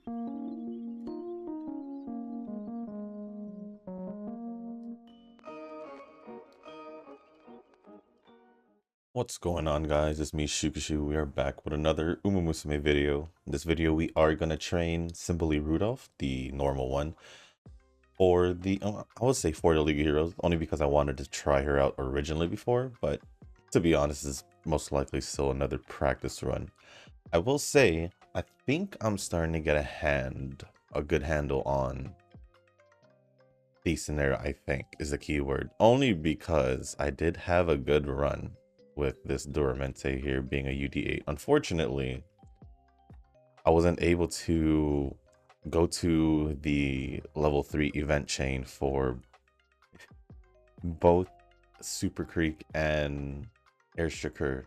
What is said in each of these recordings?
What's going on, guys? It's me, Shukashu. We are back with another Umamusume video. In this video, we are going to train Symboli Rudolf, the normal one, for the, I would say for the League of Heroes, only because I wanted to try her out originally before, but to be honest, this is most likely still another practice run. I will say, I think I'm starting to get a good handle on the scenario, I think, is the key word. Only because I did have a good run with this Duramente here being a UD8. Unfortunately, I wasn't able to go to the level 3 event chain for both Super Creek and Airstriker,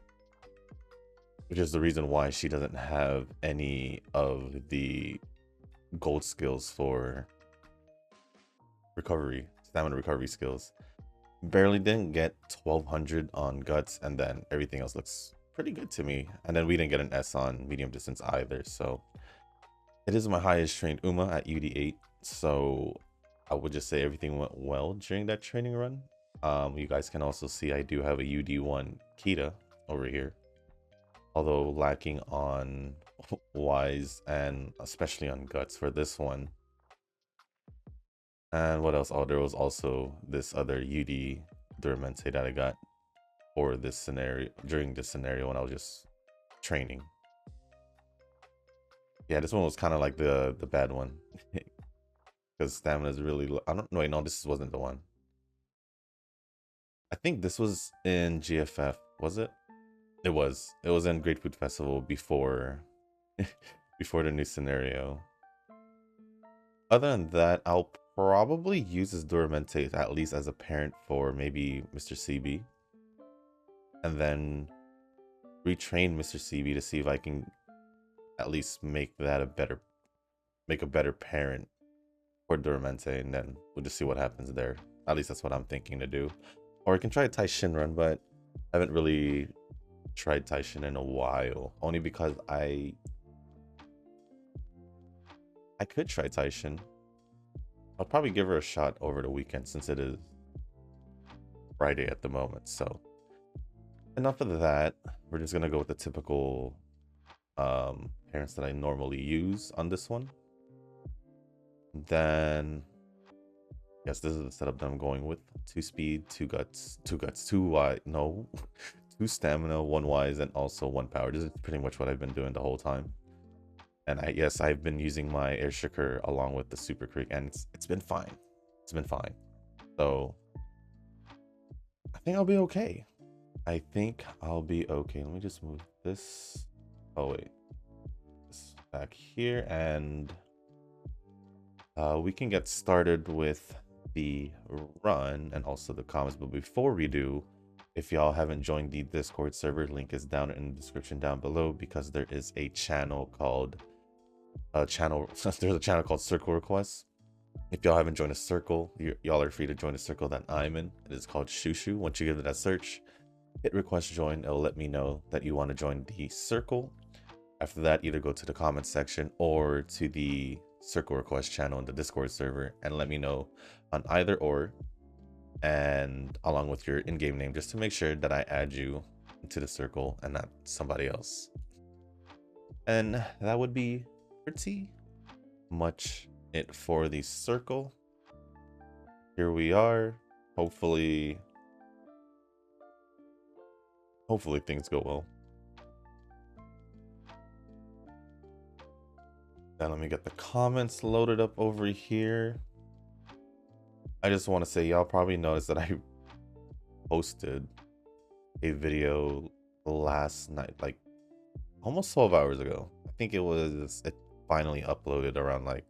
which is the reason why she doesn't have any of the gold skills for recovery, stamina recovery skills. Barely didn't get 1200 on guts, and then everything else looks pretty good to me. And then we didn't get an S on medium distance either, so it is my highest trained Uma at UD8. So I would just say everything went well during that training run. You guys can also see I do have a UD1 Kita over here, although lacking on wise and especially on guts for this one. And what else? Oh, there was also this other UD Duramente that I got for this scenario, during this scenario when I was just training. Yeah, this one was kind of like the bad one. Because stamina is really low. I don't know. Wait, no, this wasn't the one. I think this was in GFF, was it? It was. It was in Great Food Festival before before the new scenario. Other than that, I'll probably use this Duramente at least as a parent for maybe Mr. CB. And then retrain Mr. CB to see if I can at least make that a better parent for Duramente, and then we'll just see what happens there. At least that's what I'm thinking to do. Or I can try Taishin run, but I haven't really tried Taishin in a while. Only because I could try Taishin. I'll probably give her a shot over the weekend since it is Friday at the moment. So enough of that. We're just gonna go with the typical parents that I normally use on this one. Then yes, this is the setup that I'm going with. 2 speed, 2 guts, 2 wise, no, 2 stamina, 1 wise, and also 1 power. This is pretty much what I've been doing the whole time. And yes, I've been using my Airstriker along with the Super Creek, and it's been fine. It's been fine. So I think I'll be okay. I think I'll be okay. Let me just move this. Oh wait, this back here, and we can get started with the run and also the comments. But before we do, if y'all haven't joined the Discord server, link is down in the description down below, because there is a channel called there's a channel called Circle Requests. If y'all haven't joined a circle, y'all are free to join a circle that I'm in. It is called Shushu. Once you give it that search, hit request join. It'll let me know that you want to join the circle. After that, either go to the comments section or to the Circle Request channel in the Discord server and let me know on either or, and along with your in-game name, just to make sure that I add you into the circle and not somebody else. And that would be pretty much it for the circle. Here we are. Hopefully things go well. Then let me get the comments loaded up over here. I just want to say, y'all probably noticed that I posted a video last night, like almost 12 hours ago. I think it finally uploaded around like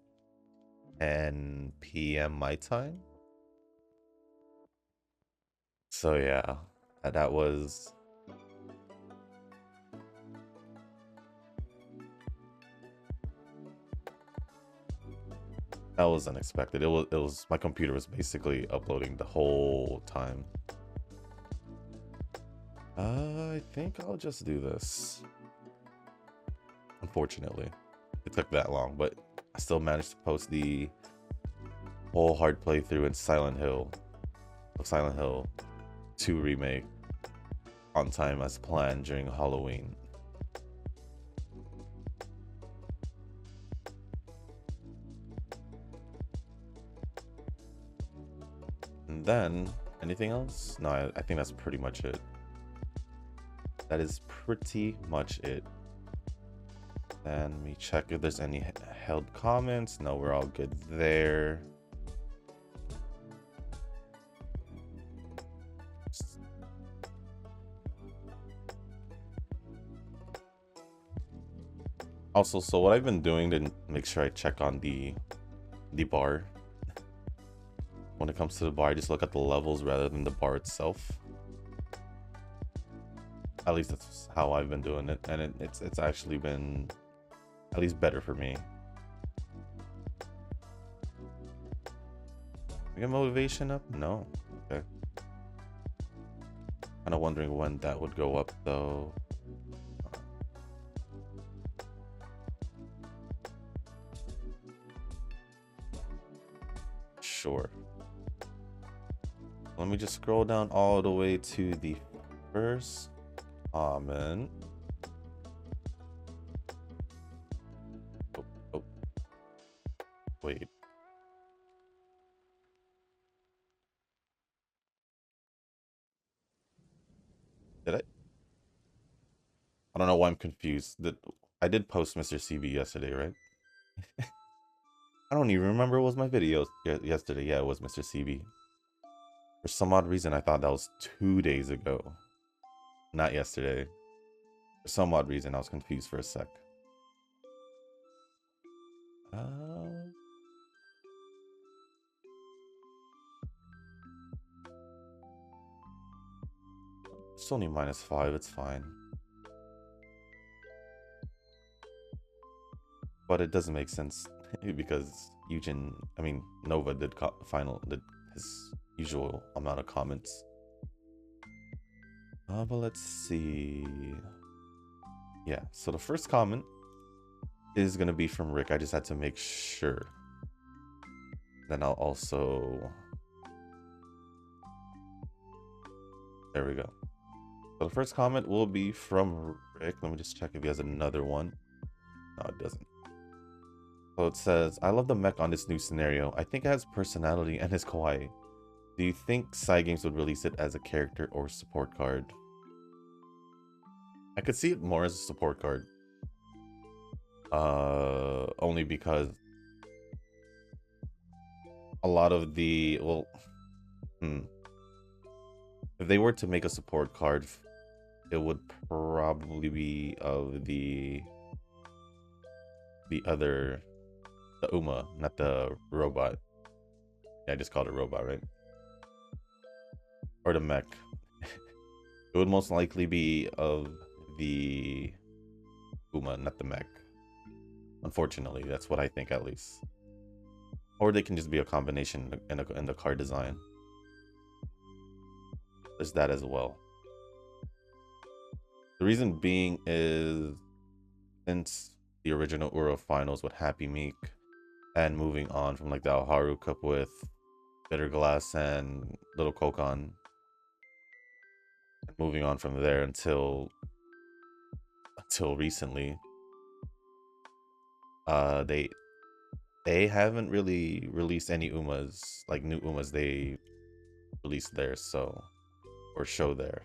10 p.m. my time. So yeah, that was unexpected. It was my computer was basically uploading the whole time. I think I'll just do this. Unfortunately, it took that long, but I still managed to post the whole hard playthrough in Silent Hill 2 remake on time as planned during Halloween. And then, anything else? No, I think that's pretty much it. That is pretty much it. And let me check if there's any held comments. No, we're all good there. Also, so what I've been doing to make sure I check on the bar. When it comes to the bar, I just look at the levels rather than the bar itself. At least that's how I've been doing it, and it's actually been at least better for me. I get motivation up? No. Okay. Kind of wondering when that would go up though. Sure. Let me just scroll down all the way to the first comment. Oh. Wait. Did I? I don't know why I'm confused. I did post Mr. CB yesterday, right? I don't even remember it was my video yesterday. Yeah, it was Mr. CB. For some odd reason, I thought that was 2 days ago. Not yesterday. For some odd reason, I was confused for a sec. It's only -5, it's fine. But it doesn't make sense because Nova did his usual amount of comments. But let's see. Yeah, so the first comment is gonna be from Rick. I just had to make sure. Then I'll also... There we go. So the first comment will be from Rick. Let me just check if he has another one. No, it doesn't. So it says, I love the mech on this new scenario. I think it has personality and is kawaii. Do you think Cygames would release it as a character or support card? I could see it more as a support card. Only because a lot of the... Well... If they were to make a support card, it would probably be of the Uma, not the robot. Yeah, I just called it robot, right? Or the mech. It would most likely be of the Uma, not the mech. Unfortunately, that's what I think at least. Or they can just be a combination in the card design. There's that as well. The reason being is since the original Uro finals with Happy Meek and moving on from like the Alharu Cup with Bitter Glass and Little Kokon, and moving on from there until recently, they haven't really released any Umas, like new Umas they released there, so, or show there.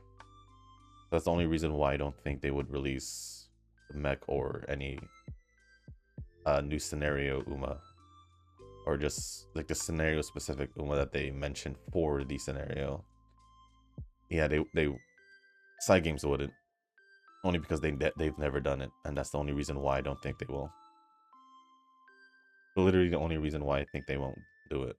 That's the only reason why I don't think they would release the mech or any new scenario Uma, or just like the scenario specific Uma that they mentioned for the scenario. Yeah, they Cygames wouldn't, only because they've never done it, and that's the only reason why I don't think they will. Literally the only reason why I think they won't do it.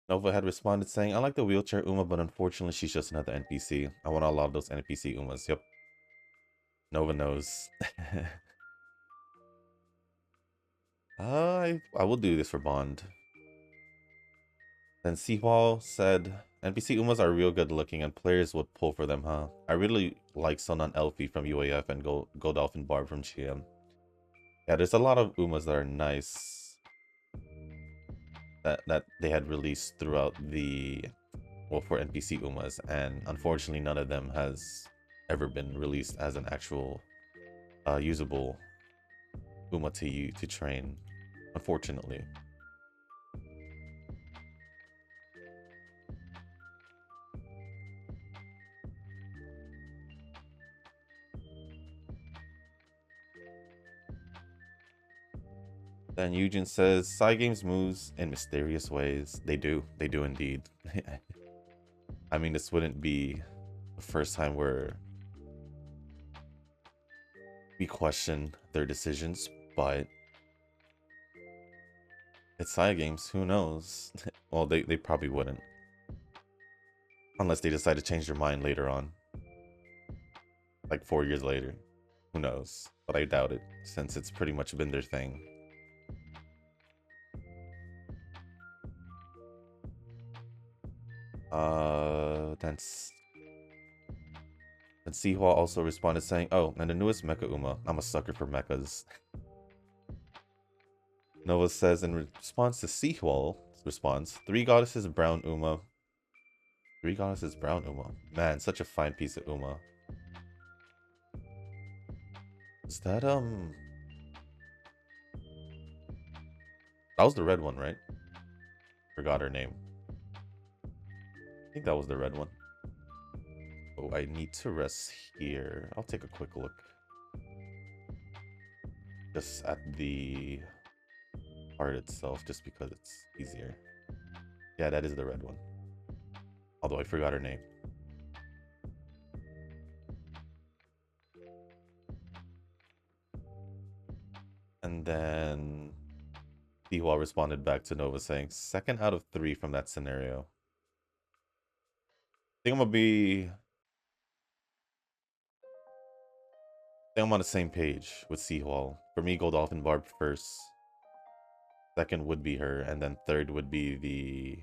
Nova had responded saying, I like the wheelchair Uma, but unfortunately she's just another NPC. I want a lot of those NPC Umas. Yep. Nova knows. I will do this for Bond. Then Seawall said, NPC Umas are real good looking and players would pull for them, huh? I really like Sonan Elfie from UAF and Godolphin Barb from GM. Yeah, there's a lot of Umas that are nice that they had released throughout the, well, for NPC Umas, and unfortunately none of them has ever been released as an actual usable Uma to train, unfortunately. Then Eugen says, Psy Games moves in mysterious ways. They do indeed. I mean, this wouldn't be the first time where we question their decisions, but it's Psy Games, who knows? Well, they probably wouldn't. Unless they decide to change their mind later on. Like 4 years later. Who knows? But I doubt it, since it's pretty much been their thing. Then Sihua also responded saying, oh, and the newest Mecha Uma. I'm a sucker for mechas. Nova says in response to Seahwall's response, 3 goddesses brown Uma. 3 goddesses brown Uma. Man, such a fine piece of Uma. Is that that was the red one, right? Forgot her name. I think that was the red one. Oh, I need to rest here. I'll take a quick look. Just at the art itself, just because it's easier. Yeah, that is the red one. Although I forgot her name. And then Dihua responded back to Nova saying, 2nd out of 3 from that scenario. I think I'm on the same page with Seahwall. For me, Godolphin Barb first. 2nd would be her, and then 3rd would be the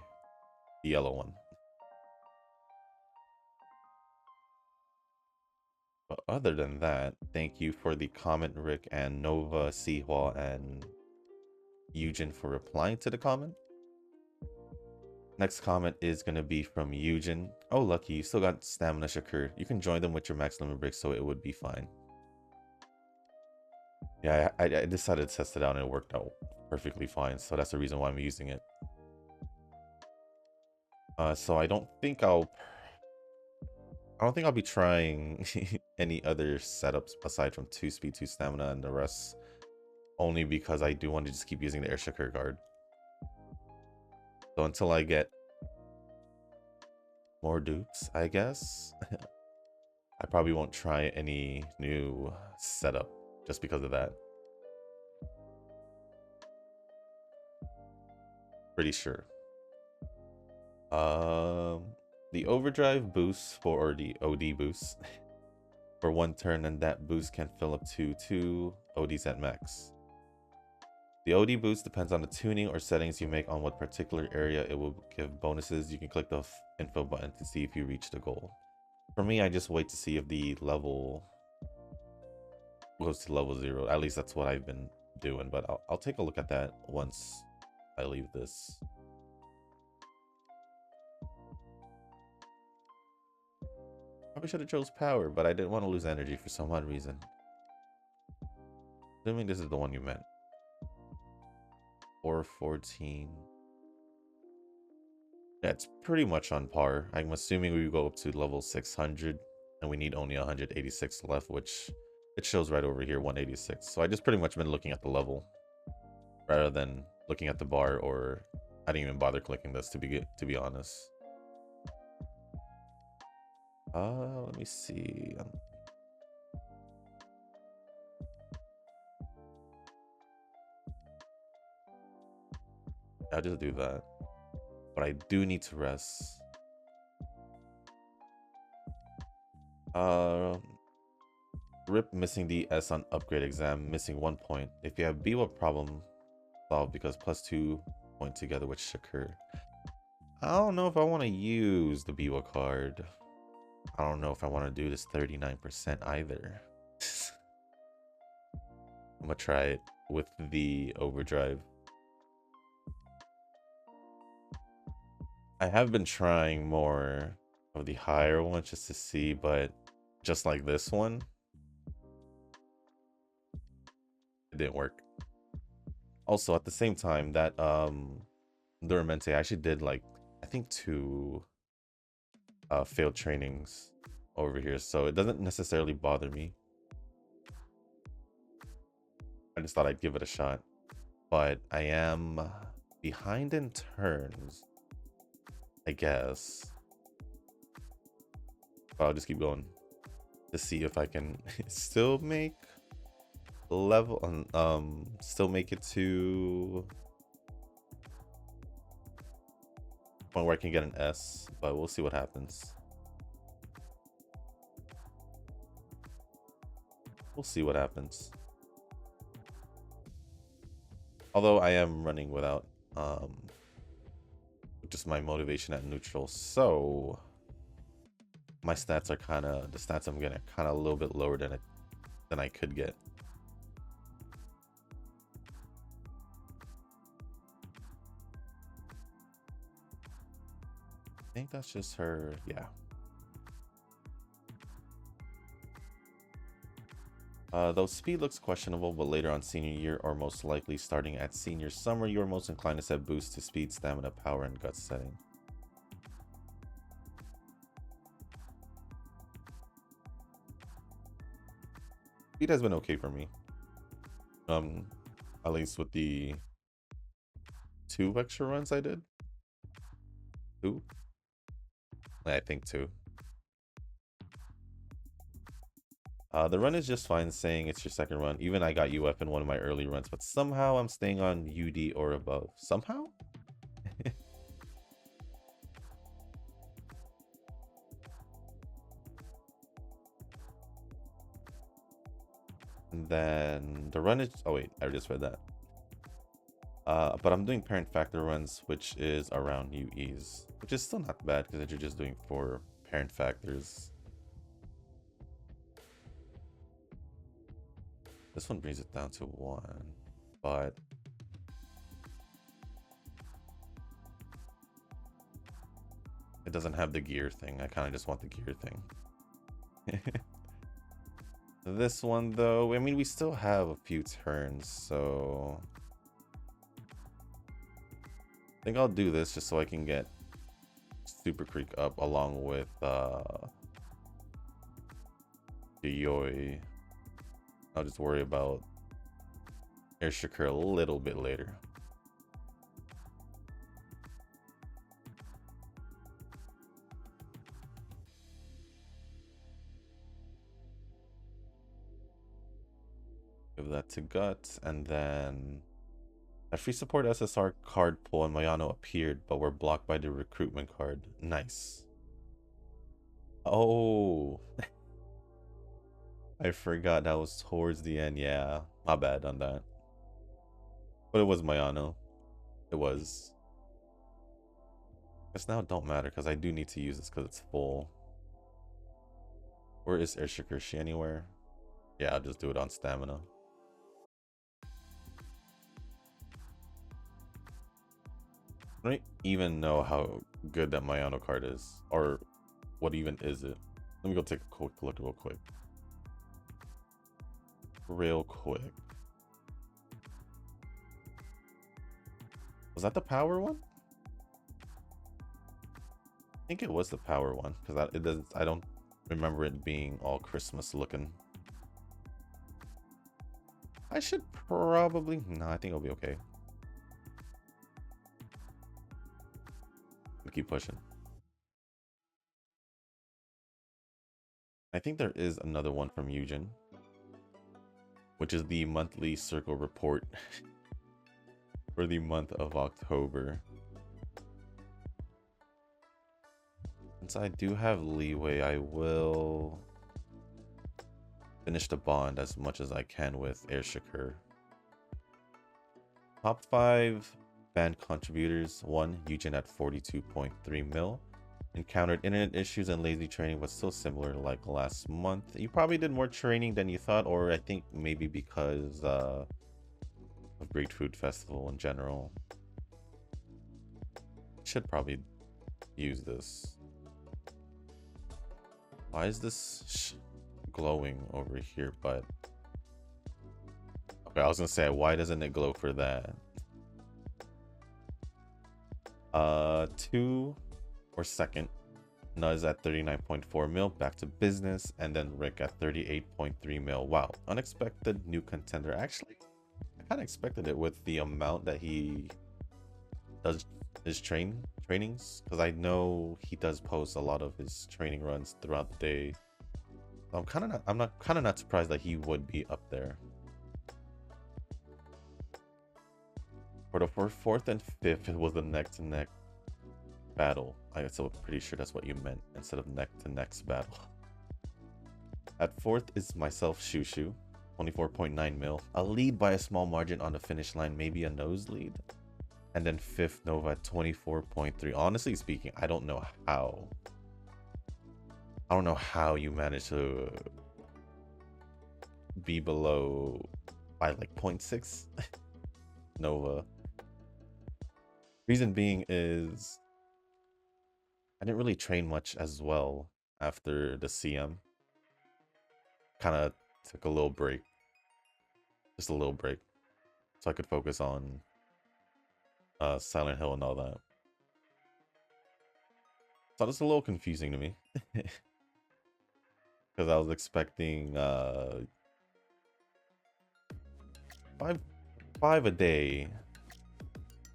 yellow one. But other than that, thank you for the comment, Rick, and Nova, Seahwall, and Eugen for replying to the comment. Next comment is going to be from Eugen. Oh, lucky, you still got Stamina Shakur. You can join them with your max limit break, so it would be fine. Yeah, I decided to test it out and it worked out perfectly fine, so that's the reason why I'm using it. So I don't think I'll be trying any other setups aside from 2 speed, 2 stamina, and the rest. Only because I do want to just keep using the Air Shakur guard. So until I get more dupes, I guess, I probably won't try any new setup just because of that. Pretty sure. The overdrive boost or the OD boost for 1 turn, and that boost can fill up to 2 ODs at max. The OD boost depends on the tuning or settings you make on what particular area it will give bonuses. You can click the info button to see if you reach the goal. For me, I just wait to see if the level goes to level 0. At least that's what I've been doing, but I'll take a look at that once I leave this. Probably should have chose power, but I didn't want to lose energy for some odd reason. Assuming this is the one you meant. 414. Yeah, it's pretty much on par. I'm assuming we go up to level 600 and we need only 186 left, which it shows right over here, 186. So I just pretty much been looking at the level rather than looking at the bar, or I didn't even bother clicking this to be honest. Let me see. I'll just do that. But I do need to rest. Rip missing the S on upgrade exam, missing 1 point. If you have B, what problem solved because +2 point together with Shakur. I don't know if I want to use the Biwa card. I don't know if I want to do this 39% either. I'm gonna try it with the overdrive. I have been trying more of the higher ones just to see, but just like this one, it didn't work. Also, at the same time, that Duramente, I actually did like I think 2 failed trainings over here, so it doesn't necessarily bother me. I just thought I'd give it a shot, but I am behind in turns, I guess. But I'll just keep going to see if I can still make level still make it to point where I can get an S, but we'll see what happens. We'll see what happens. Although I am running without just my motivation at neutral, so my stats are kind of, the stats I'm getting are kind of a little bit lower than I could get. I think that's just her, yeah. Though speed looks questionable, but later on senior year, or most likely starting at senior summer, you are most inclined to set boosts to speed, stamina, power, and guts setting. Speed has been okay for me. At least with the 2 extra runs I did. 2? I think 2. The run is just fine saying it's your second run. Even I got UF in one of my early runs, but somehow I'm staying on UD or above. Somehow? And then the run is, oh wait, I just read that. But I'm doing parent factor runs, which is around UEs, which is still not bad because you're just doing 4 parent factors. This one brings it down to 1, but it doesn't have the gear thing. I kind of just want the gear thing. This one though, I mean, we still have a few turns, so I think I'll do this just so I can get Super Creek up along with Yoi. I'll just worry about Air Shakur a little bit later. Give that to Guts, and then a free support SSR card pull and Mayano appeared, but were blocked by the recruitment card. Nice. Oh. I forgot that was towards the end. Yeah, my bad on that. But it was Mayano. It was. Guess now it don't matter because I do need to use this because it's full. Where is Airshika? Is she anywhere? Yeah, I'll just do it on stamina. I don't even know how good that Mayano card is, or what even is it. Let me go take a quick look real quick. Was that the power one? I think it was the power one because I don't remember it being all Christmas looking. I should probably, no, I think it'll be okay. We'll keep pushing. I think there is another one from Eugen, which is the monthly circle report for the month of October. Since I do have leeway, I will finish the bond as much as I can with Air Shakur. Top 5 Band contributors 1. Eugen at 42.3 mil. Encountered internet issues and lazy training, but still similar like last month. You probably did more training than you thought, or I think maybe because of Great Food Festival in general. Should probably use this. Why is this glowing over here? But okay, I was gonna say, why doesn't it glow for that? 2 or second. Nuz at 39.4 mil, back to business, and then Rick at 38.3 mil. Wow, unexpected new contender. Actually, I kind of expected it with the amount that he does his trainings, because I know he does post a lot of his training runs throughout the day. So I'm not surprised that he would be up there. For the fourth and fifth, it was a neck-to-neck battle. I'm still pretty sure that's what you meant instead of neck-to-neck battle. At fourth is myself, Shushu, 24.9 mil. A lead by a small margin on the finish line, maybe a noselead. And then fifth, Nova at 24.3. Honestly speaking, I don't know how. I don't know how you managed to be below by like 0.6 Nova. Reason being is I didn't really train much as well after the CM. Kind of took a little break. Just a little break. So I could focus on Silent Hill and all that. So that's a little confusing to me. Because I was expecting five a day.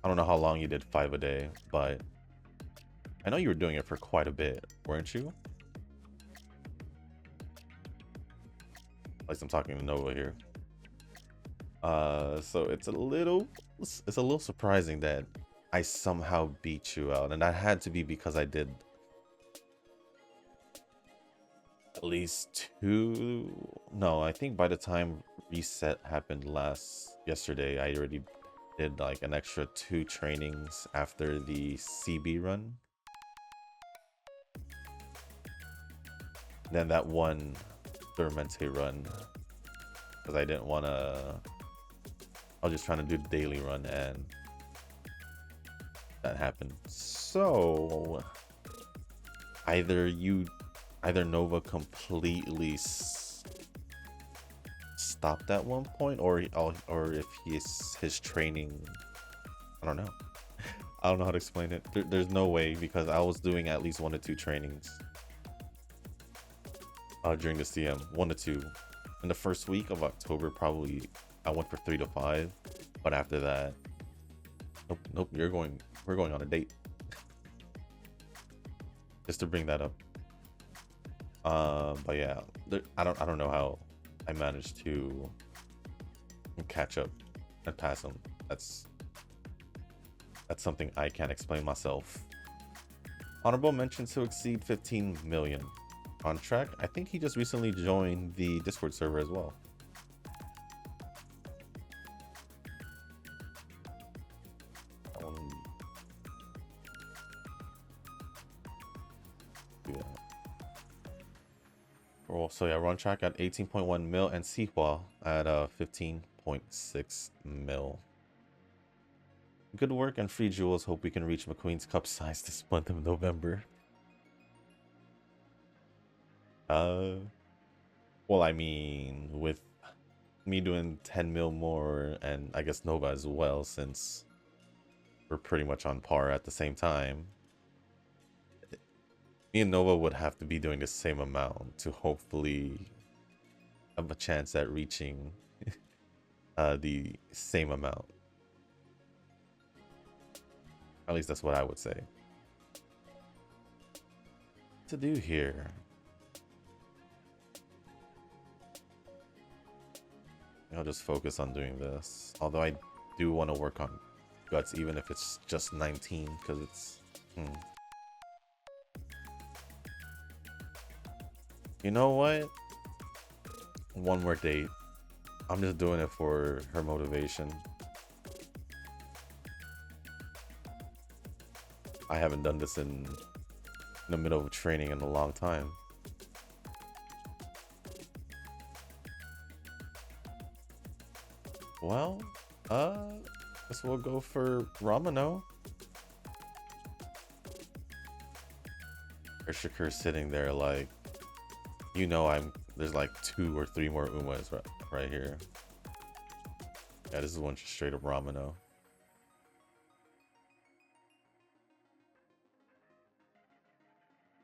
I don't know how long you did 5 a day, but I know you were doing it for quite a bit, weren't you? At least I'm talking to Nova here. So it's a little surprising that I somehow beat you out, and that had to be because I did at least 2. No, I think by the time reset happened yesterday, I already did like an extra 2 trainings after the CB run. Then that one Dormente run, because I didn't want to. I was just trying to do the daily run, and that happened. So either Nova completely stopped at one point, or if his training, I don't know. I don't know how to explain it. There's no way, because I was doing at least 1 to 2 trainings during the CM. 1 to 2 in the first week of October. Probably I went for 3 to 5, but after that, nope. We're going on a date. Just to bring that up. But yeah, I don't know how I managed to catch up and pass him. That's something I can't explain myself. Honorable mention to exceed 15 million. On track. I think he just recently joined the Discord server as well. Yeah. Well, so yeah, we're on track at 18.1 mil, and Sihua at 15.6 mil. Good work and free jewels. Hope we can reach McQueen's cup size this month of November. Well, I mean, with me doing 10 mil more, and I guess Nova as well, since we're pretty much on par at the same time, me and Nova would have to be doing the same amount to hopefully have a chance at reaching the same amount. At least that's what I would say. What to do here? I'll just focus on doing this. Although I do want to work on guts, even if it's just 19, because it's... You know what? One more date. I'm just doing it for her motivation. I haven't done this in the middle of training in a long time. Well, guess we'll go for Ramano. Shakur's sitting there like, you know, there's like 2 or 3 more Umas right here. Yeah, this is one straight up Ramano.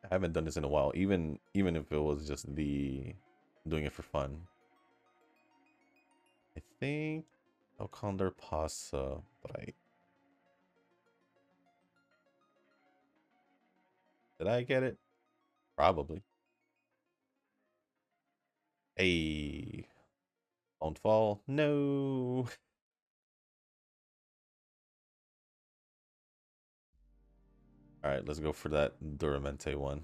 I haven't done this in a while, even if it was just doing it for fun. I think Alcondor Pasa, but did I get it? Probably. Hey, don't fall. No. All right, let's go for that Duramente one.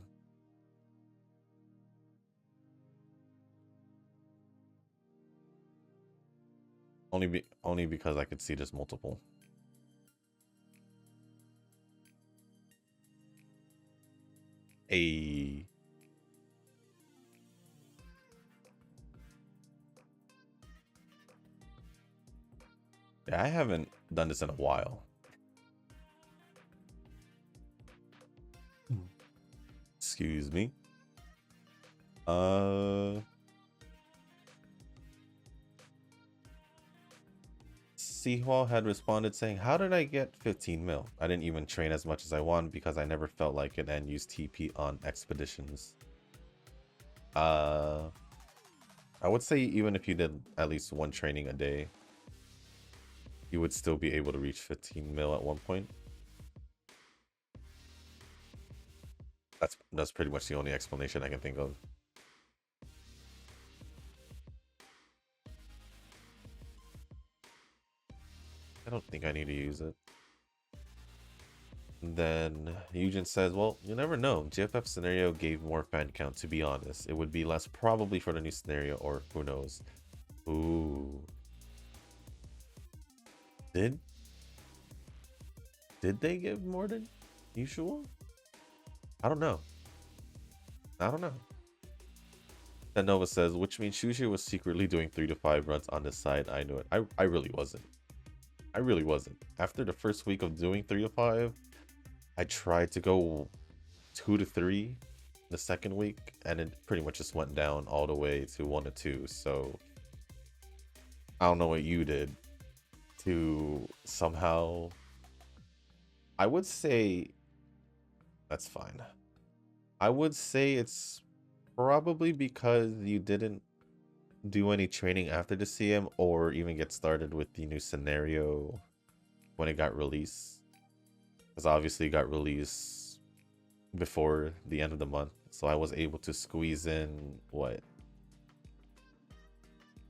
Only because I could see there's multiple. Hey. Yeah, I haven't done this in a while. Excuse me. Seahwall had responded saying, how did I get 15 mil? I didn't even train as much as I wanted because I never felt like it and used TP on expeditions. I would say even if you did at least 1 training a day, you would still be able to reach 15 mil at one point. That's pretty much the only explanation I can think of. I don't think I need to use it. And then Eugen says, well, you never know. GFF scenario gave more fan count, to be honest. It would be less probably for the new scenario, or who knows. Ooh. Did they give more than usual? I don't know. Then Nova says, which means Shuji was secretly doing 3 to 5 runs on the side. I knew it. I really wasn't. After the first week of doing 3 to 5, I tried to go 2 to 3 the second week, and it pretty much just went down all the way to 1 to 2. So I don't know what you did to somehow. I would say that's fine. I would say it's probably because you didn't do any training after the CM or even get started with the new scenario when it got released. Because obviously it got released before the end of the month. So I was able to squeeze in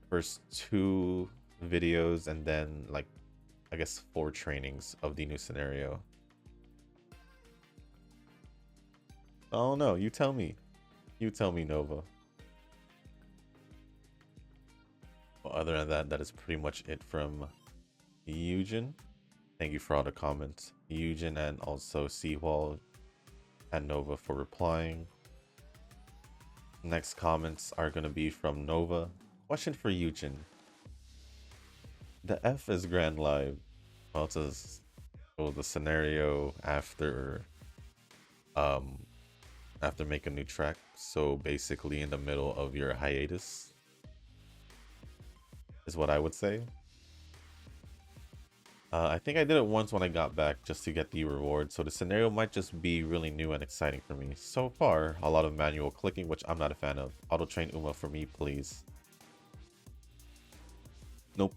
first 2 videos and then like I guess 4 trainings of the new scenario. Oh no, you tell me. You tell me, Nova. Well, other than that, that is pretty much it from Eugen. Thank you for all the comments. Eugen and also Seawall and Nova for replying. Next comments are going to be from Nova. Question for Eugen. The F is Grand Live. Well, it says, oh, the scenario after make a new track, so basically in the middle of your hiatus is what I would say. I think I did it once when I got back just to get the reward, so the scenario might just be really new and exciting for me. So far, a lot of manual clicking, which I'm not a fan of. Auto train Uma for me, please. Nope.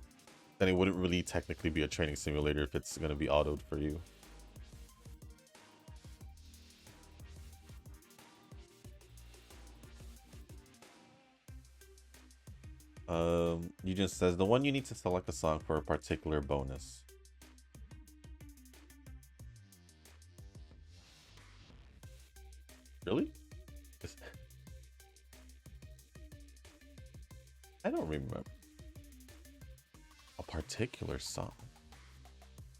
Then it wouldn't really technically be a training simulator if it's going to be autoed for you. Eugen says, the one you need to select a song for a particular bonus. Really? I don't remember. A particular song.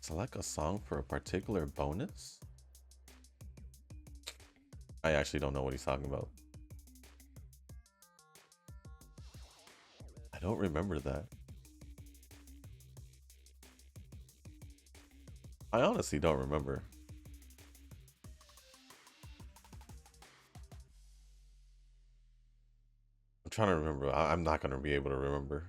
Select a song for a particular bonus? I actually don't know what he's talking about. I don't remember that. I honestly don't remember. I'm trying to remember. I'm not going to be able to remember.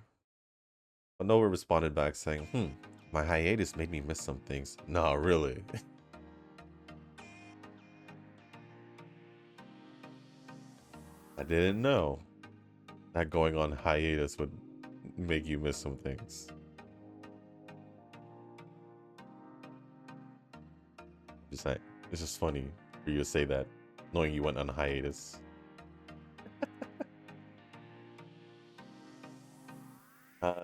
But Noah responded back saying, my hiatus made me miss some things. No, really. I didn't know that going on hiatus would make you miss some things. Just like, it's just funny for you to say that, knowing you went on hiatus.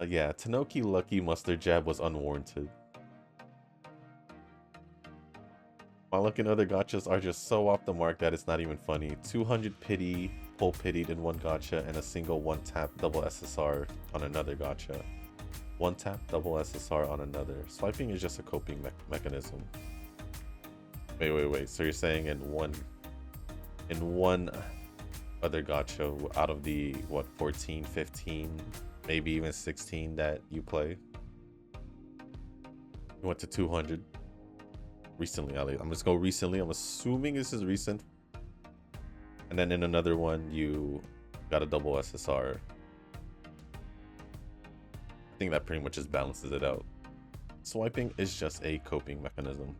Yeah, Tanoki Lucky Mustard Jab was unwarranted. My luck and other gotchas are just so off the mark that it's not even funny. 200 pity, full pitied in one gotcha, and a single one tap double SSR on another gotcha. One tap double SSR on another. Swiping is just a coping mechanism. Wait. So you're saying in one other gotcha out of the, what, 14, 15, maybe even 16 that you play, you went to 200 recently. I'm just going recently. I'm assuming this is recent. And then in another one, you got a double SSR. I think that pretty much just balances it out. Swiping is just a coping mechanism.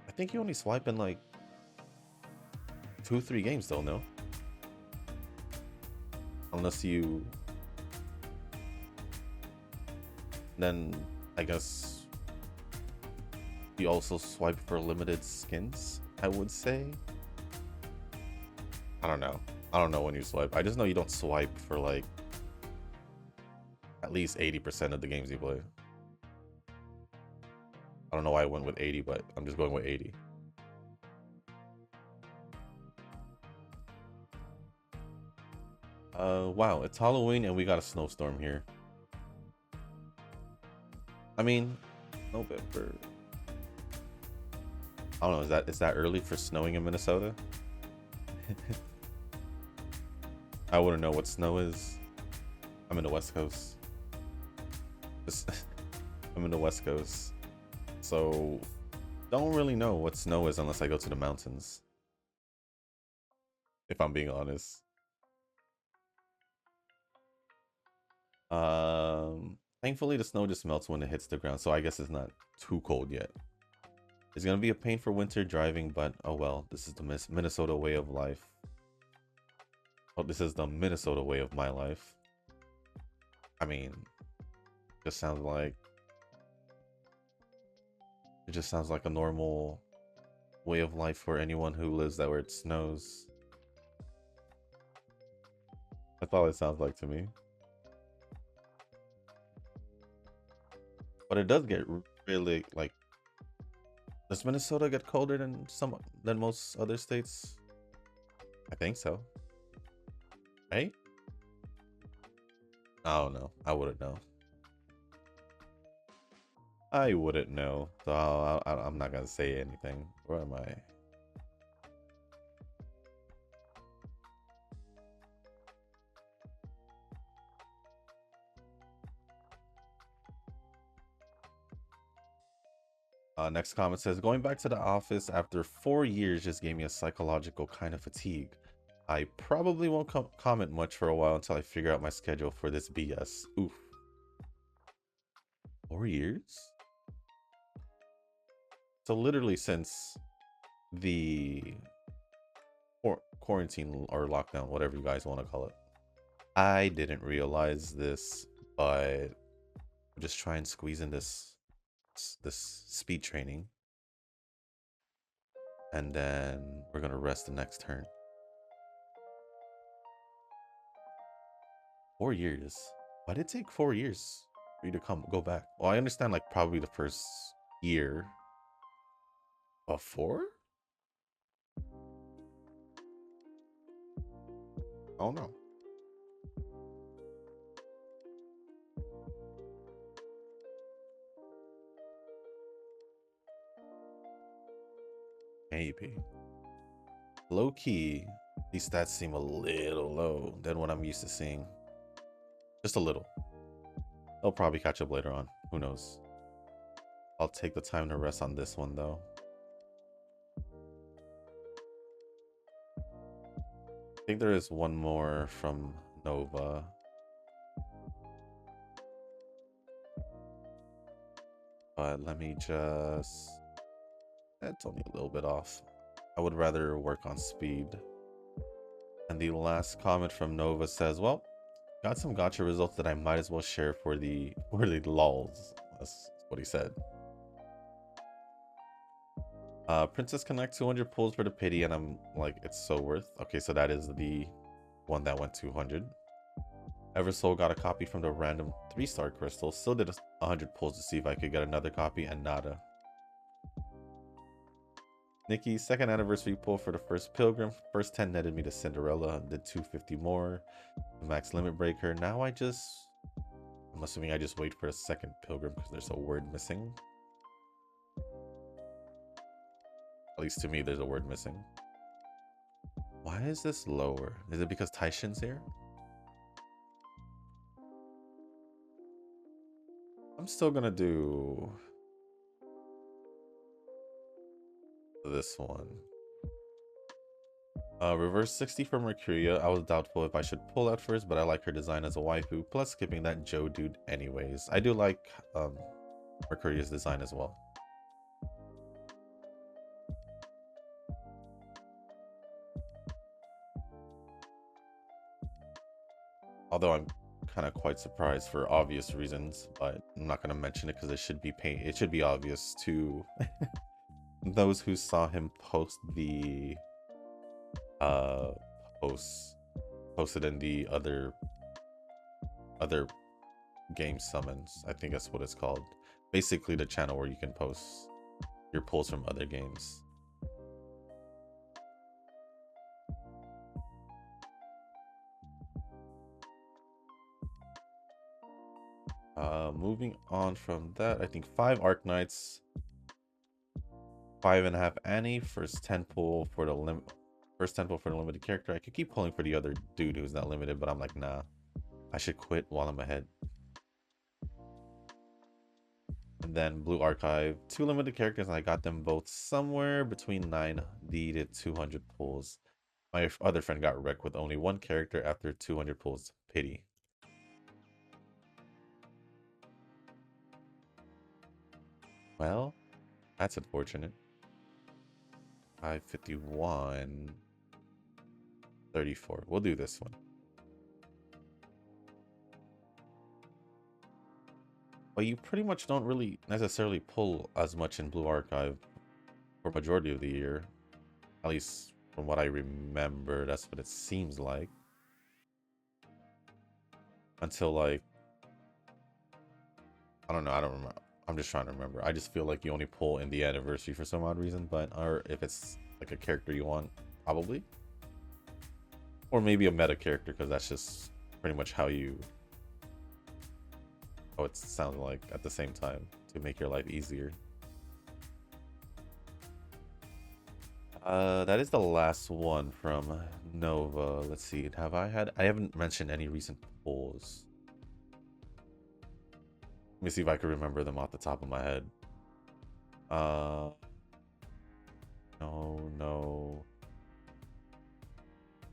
I think you only swipe in like 2-3 games though, no? Unless you... Then I guess you also swipe for limited skins, I would say. I don't know. I don't know when you swipe. I just know you don't swipe for like at least 80% of the games you play. I don't know why I went with 80, but I'm just going with 80. Wow, it's Halloween and we got a snowstorm here. I mean, November. I don't know, is that early for snowing in Minnesota? I wouldn't know what snow is. I'm in the West Coast. I'm in the West Coast. So don't really know what snow is unless I go to the mountains. If I'm being honest. Thankfully the snow just melts when it hits the ground, so I guess it's not too cold yet. It's gonna be a pain for winter driving, but oh well, this is the Minnesota way of life. Oh, this is the Minnesota way of my life. I mean, it just sounds like a normal way of life for anyone who lives where it snows. That's all it sounds like to me. But it does get really, like, does Minnesota get colder than most other states? I think so. Right? I don't know. I wouldn't know. I wouldn't know. So I'm not gonna say anything. Where am I? Next comment says, going back to the office after 4 years just gave me a psychological kind of fatigue. I probably won't comment much for a while until I figure out my schedule for this BS. Oof. 4 years? So literally since the quarantine or lockdown, whatever you guys want to call it. I didn't realize this, but I'm just trying to squeeze in this speed training, and then we're gonna rest the next turn. 4 years? Why did it take 4 years for you to go back? Well, I understand like probably the first year. Before? Oh no. Maybe. Low key, these stats seem a little low than what I'm used to seeing. Just a little. They'll probably catch up later on. Who knows? I'll take the time to rest on this one though. I think there is one more from Nova. But let me just... It's only a little bit off. I would rather work on speed. And the last comment from Nova says, well, got some gacha results that I might as well share for the lols. That's what he said. Princess Connect 200 pulls for the pity, and I'm like, it's so worth. Okay, so that is the one that went 200. Eversoul got a copy from the random 3-star crystal. Still did 100 pulls to see if I could get another copy, and nada. Nikki's 2nd anniversary pull for the first Pilgrim. First 10 netted me to Cinderella. Did 250 more. The max limit breaker. Now I'm assuming I just wait for a 2nd Pilgrim because there's a word missing. At least to me, there's a word missing. Why is this lower? Is it because Taishin's here? I'm still gonna do this one. Reverse 60 for Mercuria. I was doubtful if I should pull out first, but I like her design as a waifu, plus skipping that Joe dude anyways. I do like Mercuria's design as well. Although I'm kind of quite surprised for obvious reasons, but I'm not going to mention it because it should be obvious to those who saw him post the posted in the other game summons. I think that's what it's called. Basically the channel where you can post your pulls from other games. Moving on from that, I think 5 Arknights, 5.5 Annie, first 10 pull for the limited character. I could keep pulling for the other dude who's not limited, but I'm like, nah, I should quit while I'm ahead. And then Blue Archive, 2 limited characters, and I got them both somewhere between 90 to 200 pulls. My other friend got wrecked with only 1 character after 200 pulls. Pity. Well, that's unfortunate. 551. 34. We'll do this one. But you pretty much don't really necessarily pull as much in Blue Archive for majority of the year. At least from what I remember, that's what it seems like. Until like, I don't know, I don't remember. I'm just trying to remember. I just feel like you only pull in the anniversary for some odd reason, but or if it's like a character you want, probably. Or maybe a meta character, because that's just pretty much how it sounds like at the same time to make your life easier. That is the last one from Nova. Let's see. I haven't mentioned any recent pulls. Let me see if I can remember them off the top of my head. No.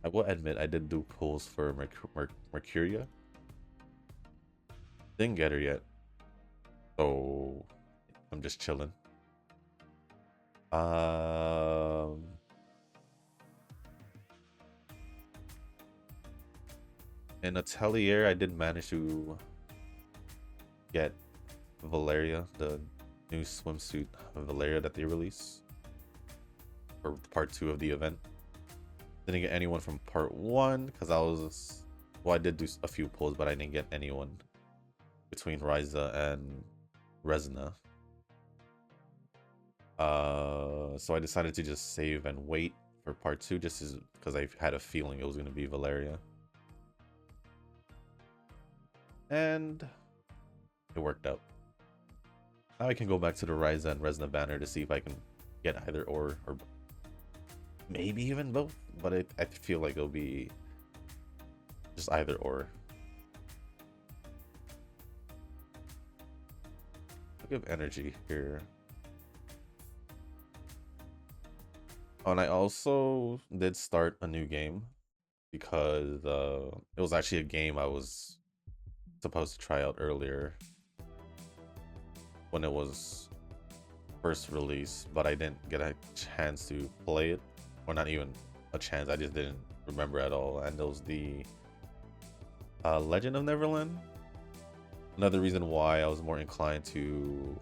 I will admit I did do pulls for Mercuria. Didn't get her yet. So I'm just chilling. In Atelier, I did manage to get Valeria, the new swimsuit Valeria that they release for part 2 of the event. Didn't get anyone from part 1 because I did do a few pulls, but I didn't get anyone between Ryza and Resna. So I decided to just save and wait for part 2 just because I had a feeling it was going to be Valeria. And it worked out. Now I can go back to the Ryza and Resna banner to see if I can get either or maybe even both, but I feel like it'll be just either or. I'll give energy here. Oh, and I also did start a new game because it was actually a game I was supposed to try out earlier when it was first released, but I didn't get a chance to play it, or not even a chance. I just didn't remember at all. And it was the Legend of Neverland. Another reason why I was more inclined to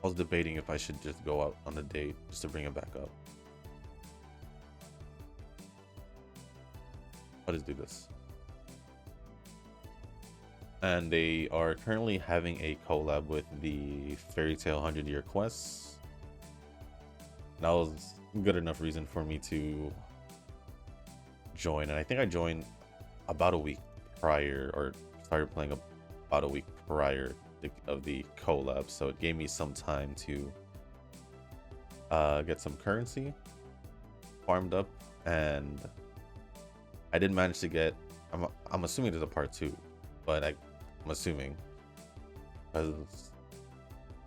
I was debating if I should just go out on a date just to bring it back up. Let us do this. And they are currently having a collab with the Fairy Tail 100-Year Quest. That was good enough reason for me to join. And I think I joined about a week prior, or started playing about a week prior of the collab. So it gave me some time to get some currency farmed up. And I did manage to get, I'm assuming there's a part 2, but I'm assuming, because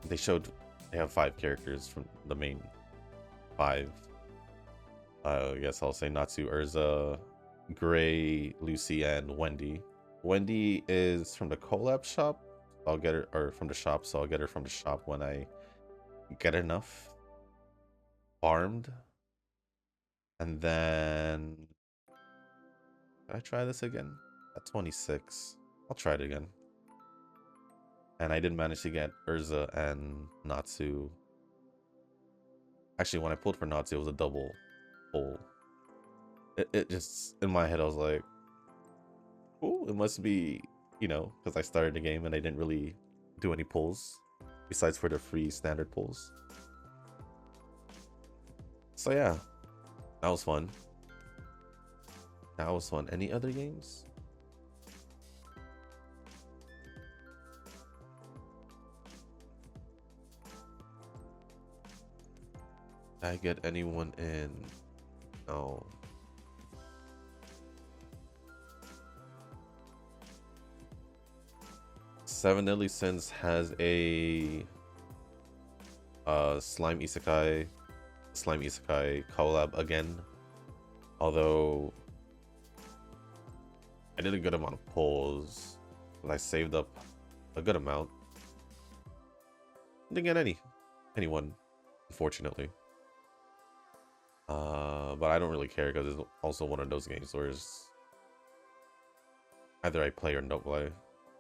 they showed they have 5 characters from the main 5. I guess I'll say Natsu, Urza, Gray, Lucy, and Wendy. Wendy is from the collab shop. I'll get her, or from the shop, so I'll get her from the shop when I get enough farmed. And then, did I try this again? At 26. I'll try it again. And I did manage to get Urza and Natsu. Actually, when I pulled for Natsu, it was a double pull. It just, in my head, I was like, oh, it must be, you know, because I started the game and I didn't really do any pulls besides for the free standard pulls. So yeah, that was fun. That was fun. Any other games? Did I get anyone in? No. Seven Deadly Sins has a slime isekai collab again, although I did a good amount of pulls and I saved up a good amount. Didn't get anyone, unfortunately. But I don't really care because it's also one of those games where it's either I play or don't play.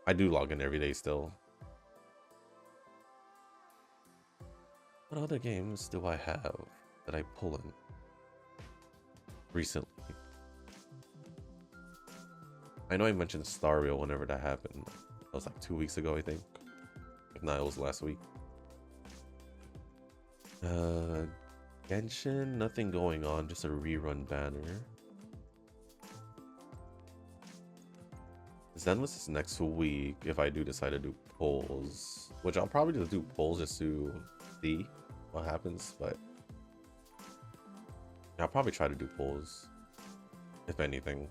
I do log in every day still. What other games do I have that I pull in recently? I know I mentioned Star Rail whenever that happened. That was like 2 weeks ago, I think. If not, it was last week. Genshin, nothing going on, just a rerun banner. Zenless is next week if I do decide to do polls, which I'll probably just do polls just to see what happens, but I'll probably try to do polls, if anything.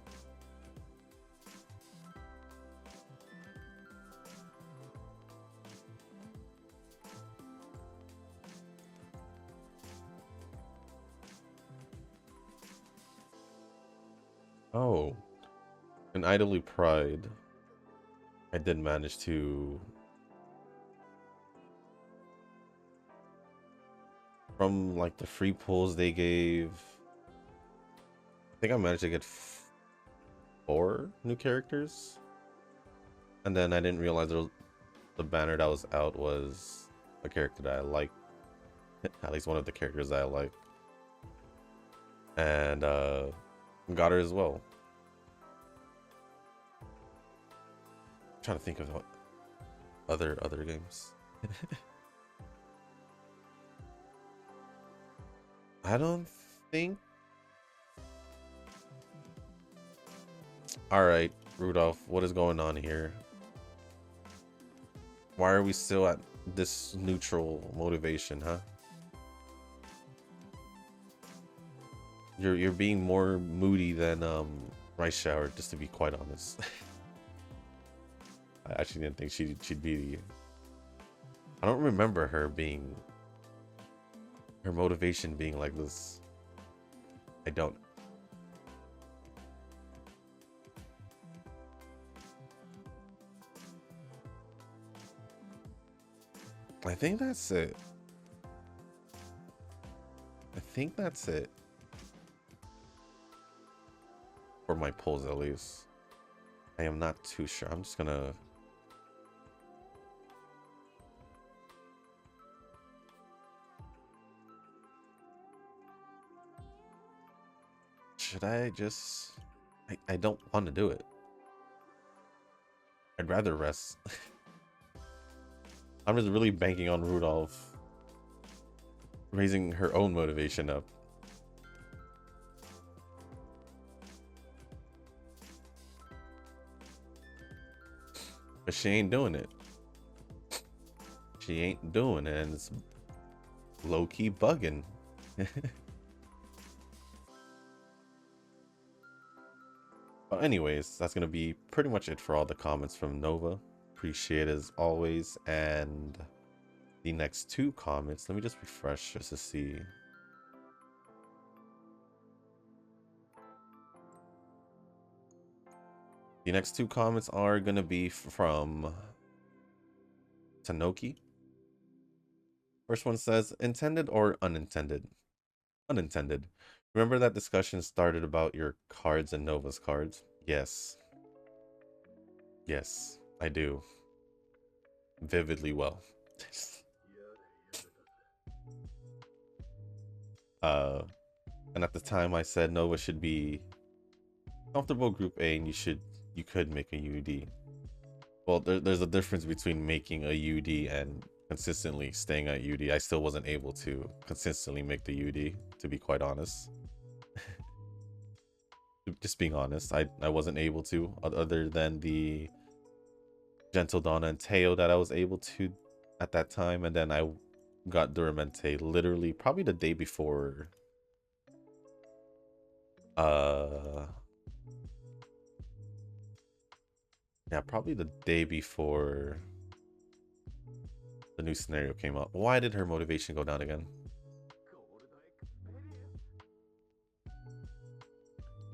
Oh, in Idly Pride, I did manage to, from like the free pulls they gave, I think I managed to get 4 new characters, and then I didn't realize the banner that was out was a character that I like, at least one of the characters that I like, and got her as well. I'm trying to think of what other games. I don't think. All right, Rudolph, what is going on here? Why are we still at this neutral motivation, huh? You're being more moody than Rice Shower, just to be quite honest. I actually didn't think she'd be. I don't remember her motivation being like this. I don't. I think that's it. I think that's it. For my polls, at least. I am not too sure. I'm just gonna... Should I just... I don't want to do it. I'd rather rest. I'm just really banking on Rudolph raising her own motivation up. But she ain't doing it. She ain't doing it, and it's low-key bugging. But anyways, that's gonna be pretty much it for all the comments from Nova. Appreciate it as always. And the next two comments, let me just refresh just to see. The next two comments are gonna be from Tanoki. First one says, intended or unintended? Unintended. Remember that discussion started about your cards and Nova's cards? Yes. Yes, I do. Vividly well. And at the time I said Nova should be comfortable group A and you could make a UD. Well, there's a difference between making a UD and consistently staying at UD. I still wasn't able to consistently make the UD, to be quite honest. Just being honest, I wasn't able to, other than the Gentle Donna and Teo that I was able to at that time, and then I got Duramente literally probably the day before. Yeah, probably the day before the new scenario came up. Why did her motivation go down again?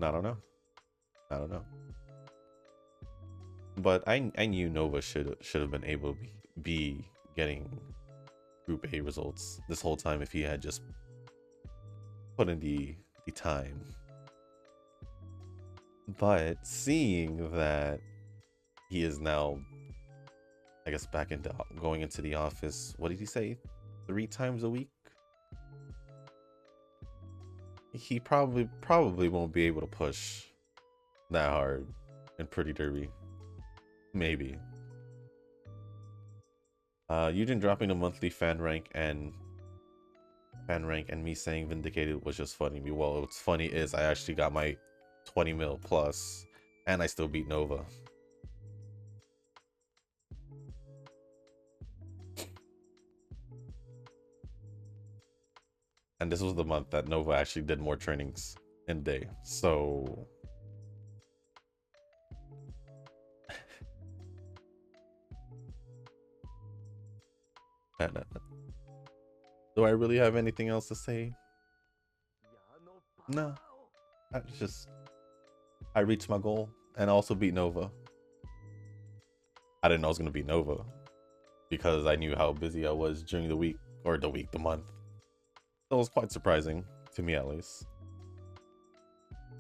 I don't know. I don't know. But I knew Nova should have been able to be getting Group A results this whole time if he had just put in the time. But seeing that he is now, I guess, back into going into the office, what did he say? 3 times a week? He probably won't be able to push that hard in Pretty Derby. Maybe. Eugen dropping the monthly fan rank and me saying Vindicated was just funny. Well, what's funny is I actually got my 20 mil plus and I still beat Nova. And this was the month that Nova actually did more trainings in a day. So do I really have anything else to say? No. I reached my goal and also beat Nova. I didn't know I was gonna beat Nova because I knew how busy I was during the week, or the month. That was quite surprising to me, at least.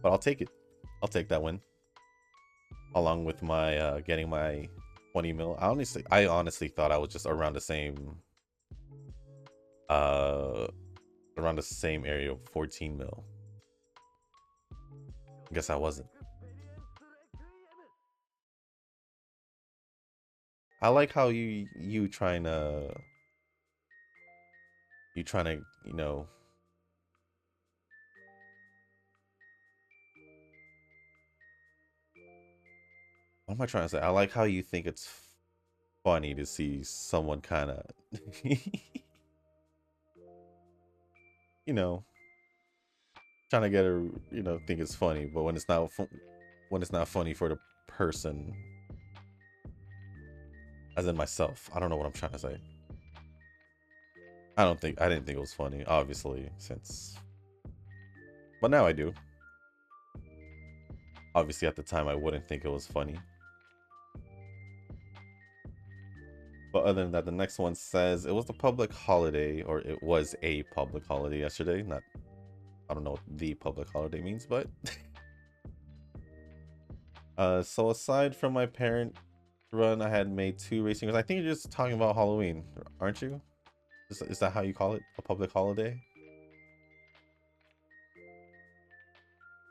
But I'll take it. I'll take that win, along with my getting my 20 mil. I honestly thought I was just around the same area of 14 mil. I guess I wasn't. I like how you trying to you know, what am I trying to say? I like how you think it's funny to see someone kind of, you know, trying to get a, think it's funny, but when it's not when it's not funny for the person, as in myself. I don't know what I'm trying to say. I didn't think it was funny, obviously, but now I do. Obviously, at the time, I wouldn't think it was funny. But other than that, the next one says it was a public holiday, or it was a public holiday yesterday. Not, I don't know what the public holiday means, but so aside from my parent run, I had made 2 racing runs. I think you're just talking about Halloween, aren't you? Is that how you call it? A public holiday?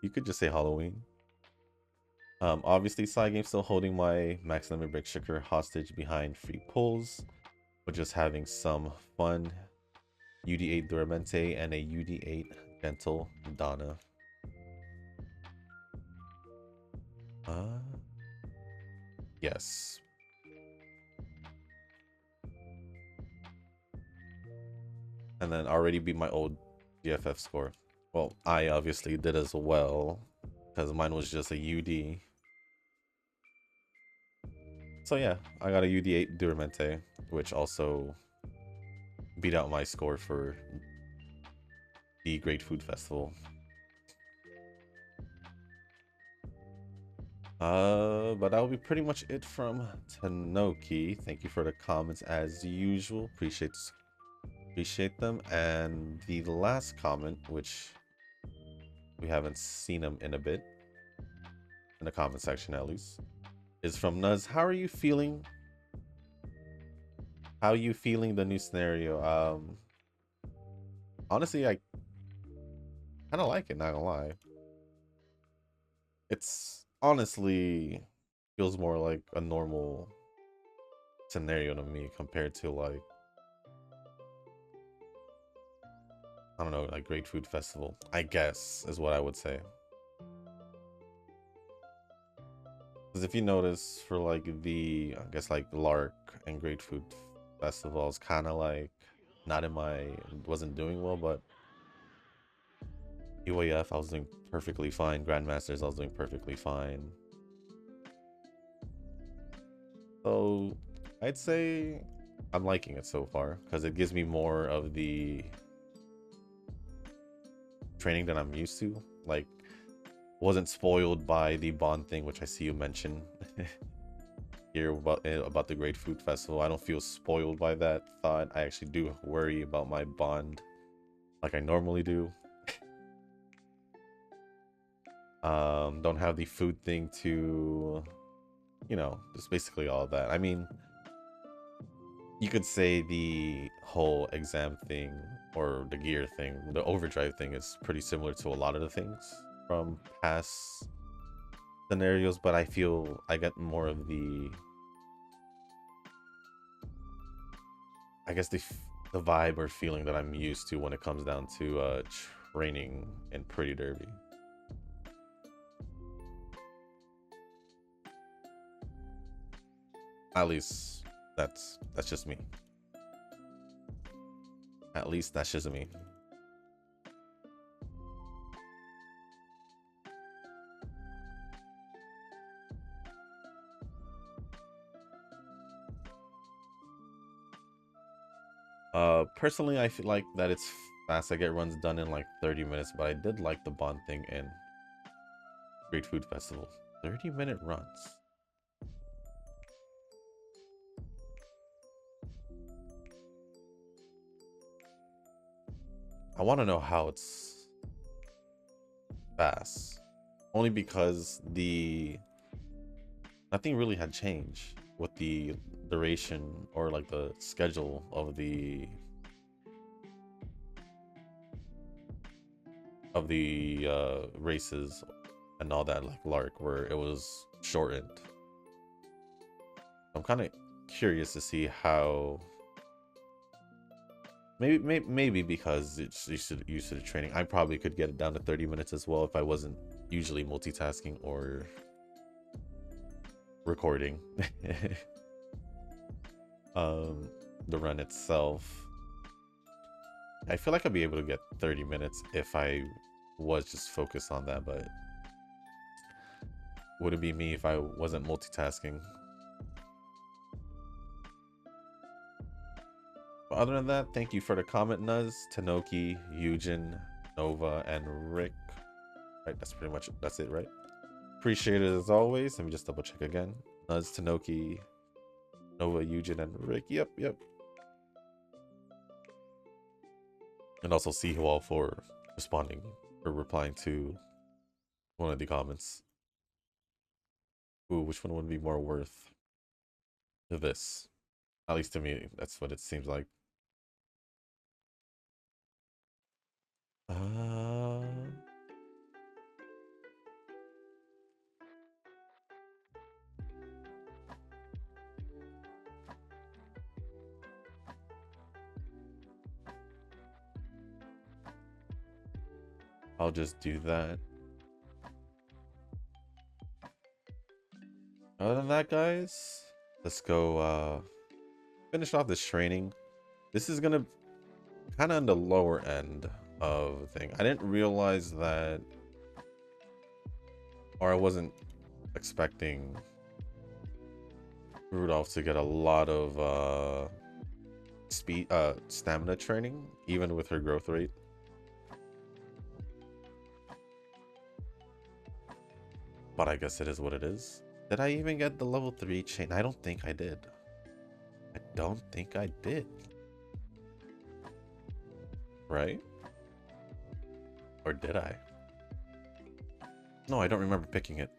You could just say Halloween. Obviously, side game still holding my max limit break sugar hostage behind free pulls, but just having some fun. UD8 Duramente and a UD8 Gentle Donna. Yes. And then already beat my old GFF score. Well, I obviously did as well, because mine was just a UD. So yeah, I got a UD8 Duramente, which also beat out my score for the Great Food Festival. But that will be pretty much it from Tanoki. Thank you for the comments as usual. Appreciate them. And the last comment, which we haven't seen them in a bit, in the comment section at least, is from Nuz. How are you feeling? How are you feeling the new scenario? Honestly, I kind of like it, not gonna lie. It's honestly feels more like a normal scenario to me compared to, like, I don't know, like Great Food Festival, I guess, is what I would say. Because if you notice, for like the, I guess, like Lark and Great Food Festivals, kind of like not in my, wasn't doing well, but UAF I was doing perfectly fine. Grandmasters I was doing perfectly fine. So I'd say I'm liking it so far, because it gives me more of the training that I'm used to. Like, wasn't spoiled by the bond thing, which I see you mention here about the Great Food Festival. I don't feel spoiled by that thought. I actually do worry about my bond like I normally do. Don't have the food thing to, just basically all that. I mean, you could say the whole exam thing or the gear thing, the overdrive thing, is pretty similar to a lot of the things from past scenarios, but I feel I get more of the, I guess, the vibe or feeling that I'm used to when it comes down to training in Pretty Derby. At least that's just me. At least that's just me. Personally, I feel like that it's fast. I get runs done in like 30 minutes, but I did like the bond thing in Great Food Festival. 30-minute runs. I want to know how it's fast. Only because nothing really had changed with the duration or like the schedule of the races and all that, like Lark, where it was shortened. I'm kind of curious to see how. Maybe because it's used to the training, I probably could get it down to 30 minutes as well if I wasn't usually multitasking or recording. Um, the run itself, I feel like I'll be able to get 30 minutes if I was just focused on that, but would it be me if I wasn't multitasking? But other than that, thank you for the comment, Nuz, Tanoki, Eugen, Nova, and Rick. Right, that's it, right? Appreciate it as always. Let me just double check again. Nuz, Tanoki, Nova, Eugen, and Rick. Yep. And also see you all for responding or replying to one of the comments. Ooh, which one would be more worth this? At least to me, that's what it seems like. I'll just do that. Other than that, guys, let's go finish off this training. This is gonna kind of on the lower end of the thing. I didn't realize that, or I wasn't expecting Rudolph to get a lot of stamina training, even with her growth rate. But I guess it is what it is. Did I even get the level 3 chain? I don't think I did. Right? Or did I? No, I don't remember picking it.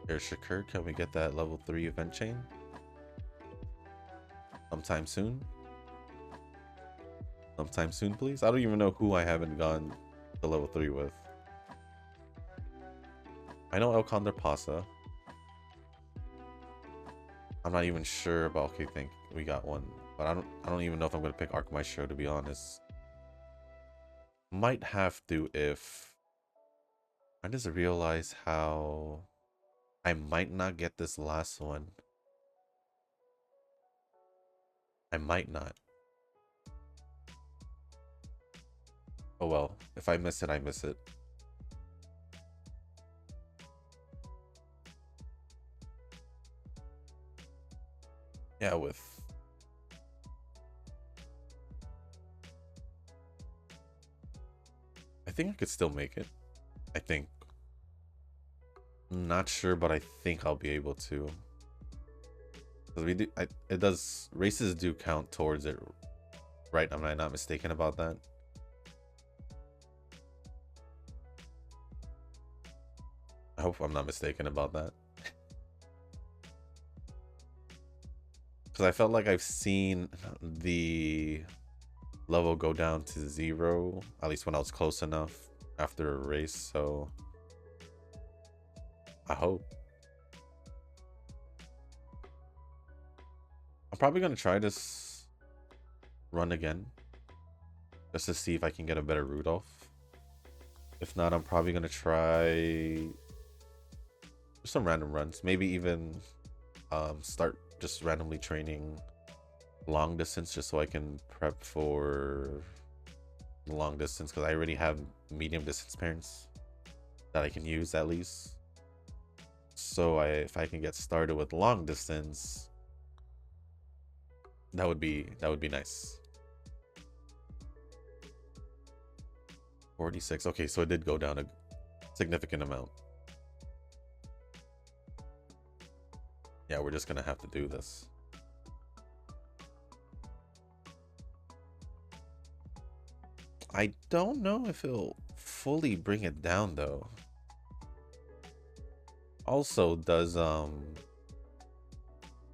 Here's Shakur. Can we get that level 3 event chain? Sometime soon? Sometime soon, please? I don't even know who I haven't gone to level 3 with. I know El Condor Pasa. I'm not even sure about, okay, think we got one. But I don't even know if I'm gonna pick Arc Maestro, to be honest. Might have to if I just realize how I might not get this last one. I might not. Oh well, if I miss it, I miss it. Yeah, I think I could still make it. I think. Not sure, but I think I'll be able to. Because we do, it does, races do count towards it, right? Am I not mistaken about that? I hope I'm not mistaken about that. Because I felt like I've seen the level go down to 0, at least when I was close enough after a race, so I hope. I'm probably going to try this run again, just to see if I can get a better Rudolph. If not, I'm probably going to try some random runs, maybe even start just randomly training long distance just so I can prep for long distance, because I already have medium distance parents that I can use at least. So if I can get started with long distance, that would be nice. 46. Okay, so it did go down a significant amount. Yeah, we're just gonna have to do this. I don't know if it'll fully bring it down though. Also, does the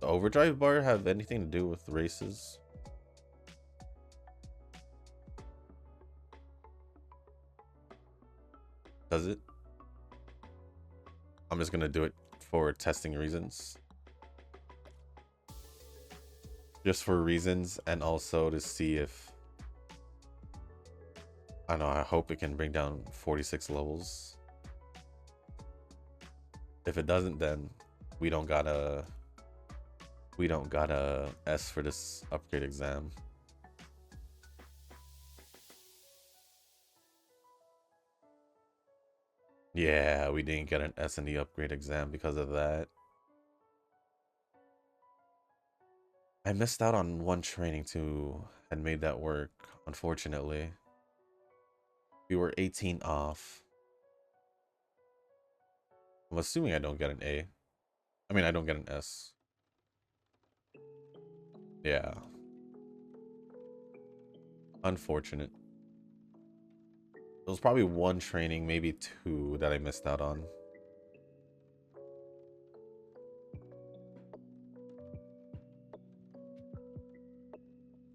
overdrive bar have anything to do with races? Does it? I'm just gonna do it for testing reasons. Just for reasons, and also to see if I know, I hope it can bring down 46 levels. If it doesn't, then we don't got a S for this upgrade exam. Yeah, we didn't get an S in the upgrade exam because of that. I missed out on one training too and made that work, unfortunately. We were 18 off. I'm assuming I don't get an A. I mean, I don't get an S. Yeah. Unfortunate. There was probably one training, maybe two, that I missed out on.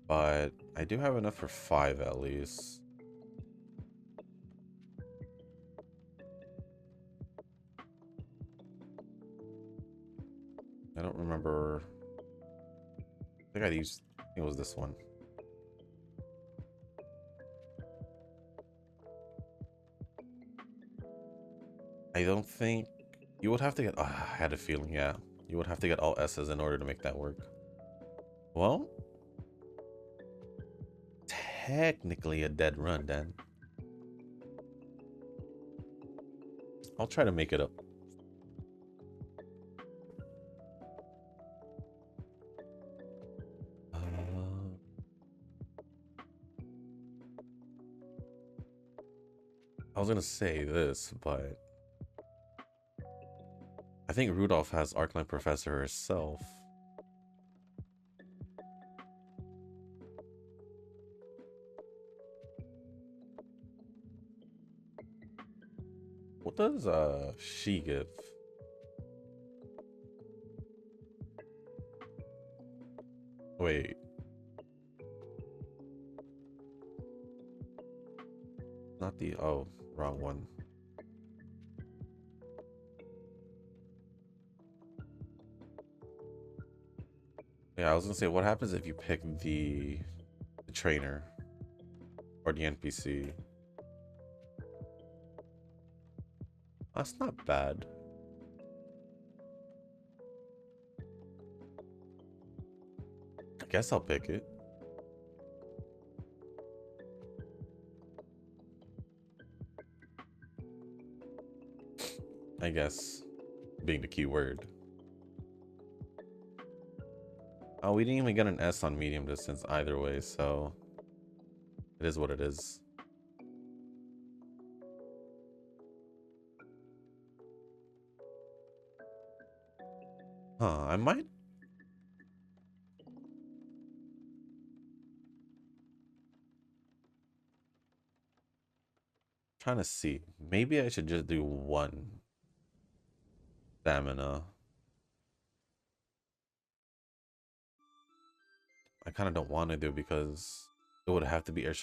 But I do have enough for 5 at least. I don't remember. I think it was this one. I don't think you would have to get. I had a feeling, yeah. You would have to get all S's in order to make that work. Well, technically a dead run then. I'll try to make it up. I was gonna say this, but I think Rudolph has Arcline Professor herself. What does she give? Wait. Not the wrong one. Yeah, I was gonna say, what happens if you pick the trainer or the NPC? That's not bad. I guess I'll pick it. I guess being the key word. Oh, we didn't even get an S on medium distance either way, so it is what it is. Huh, I might. Trying to see. Maybe I should just do one stamina. I kind of don't want to do because it would have to be Air.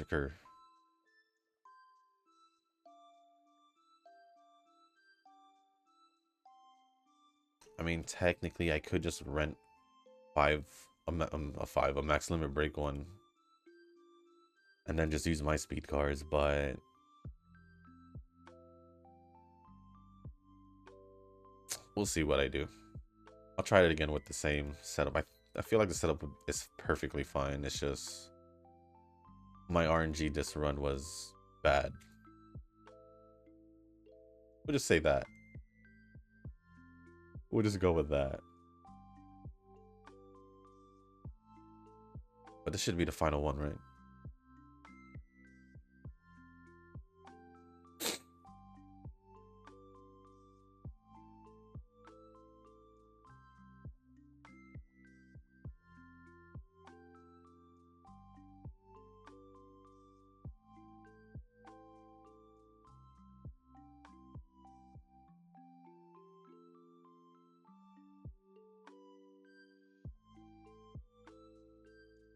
I mean, technically, I could just rent a max limit break one, and then just use my speed cars. But we'll see what I do. I'll try it again with the same setup. I feel like the setup is perfectly fine. It's just my RNG this run was bad. We'll just say that. We'll just go with that. But this should be the final one, right?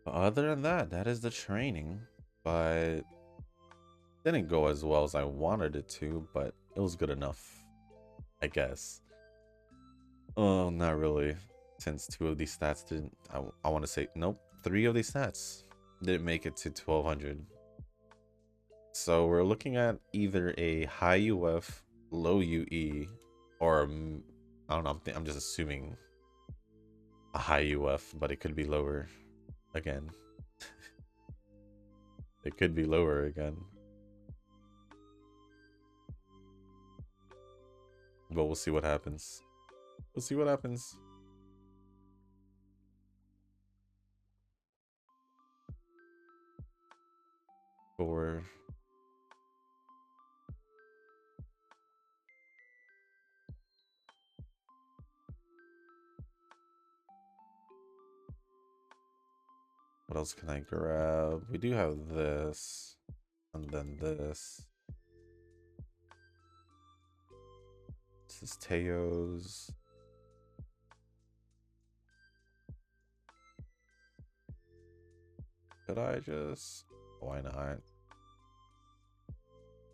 Other than that, that is the training. But didn't go as well as I wanted it to, but it was good enough, I guess. Oh, not really. Since 2 of these stats didn't, I want to say, nope, 3 of these stats didn't make it to 1200. So we're looking at either a high UF, low UE, or I don't know. I'm just assuming a high UF, but it could be lower again. It could be lower again. But we'll see what happens. We'll see what happens. For what else can I grab? We do have this, and then this. This is Teo's. Could I just? Why not?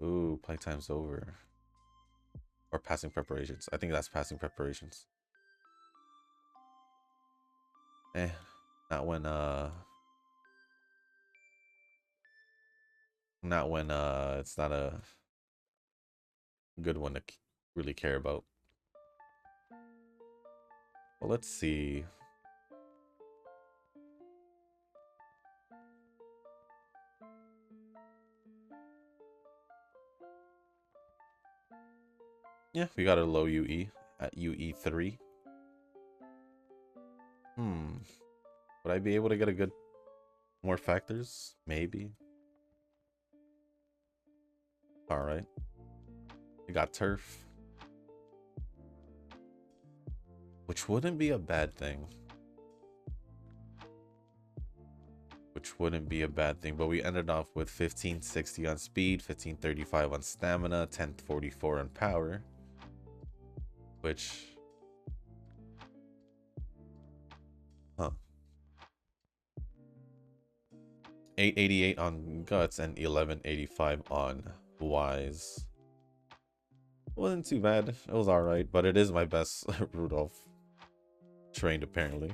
Ooh, playtime's over. Or passing preparations. I think that's passing preparations. Not when not when it's not a good one to really care about. Well, let's see. Yeah, we got a low UE at UE3. Would I be able to get a good more factors? Maybe. All right. We got turf, which wouldn't be a bad thing. But we ended off with 1560 on speed, 1535 on stamina, 1044 on power, which 888 on guts and 1185 on wise. Wasn't too bad. It was all right, but it is my best Rudolf trained apparently.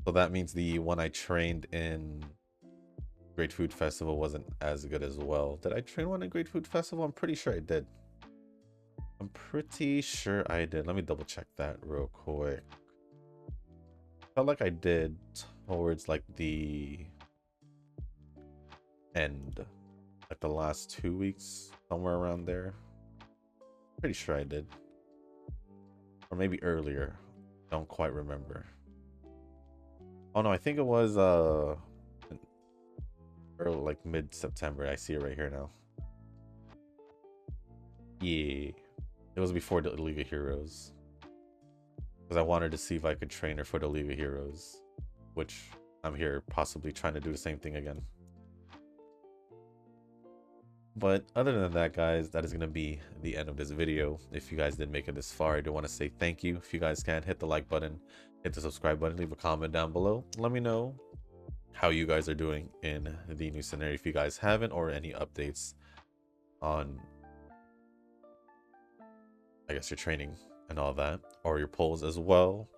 So that means the one I trained in Great Food Festival wasn't as good as well. Did I train one in Great Food Festival? I'm pretty sure I did. Let me double check that real quick. Felt like I did towards like the end, like the last 2 weeks, somewhere around there. Pretty sure I did, or maybe earlier. Don't quite remember. Oh no, I think it was early, like mid-September. I see it right here now. Yeah, it was before the League of Heroes, because I wanted to see if I could train her for the League of Heroes, which I'm here possibly trying to do the same thing again. But other than that, guys, that is going to be the end of this video. If you guys did make it this far, I do want to say thank you. If you guys can, hit the like button, hit the subscribe button, leave a comment down below. Let me know how you guys are doing in the new scenario if you guys haven't, or any updates on, I guess, your training and all that, or your polls as well.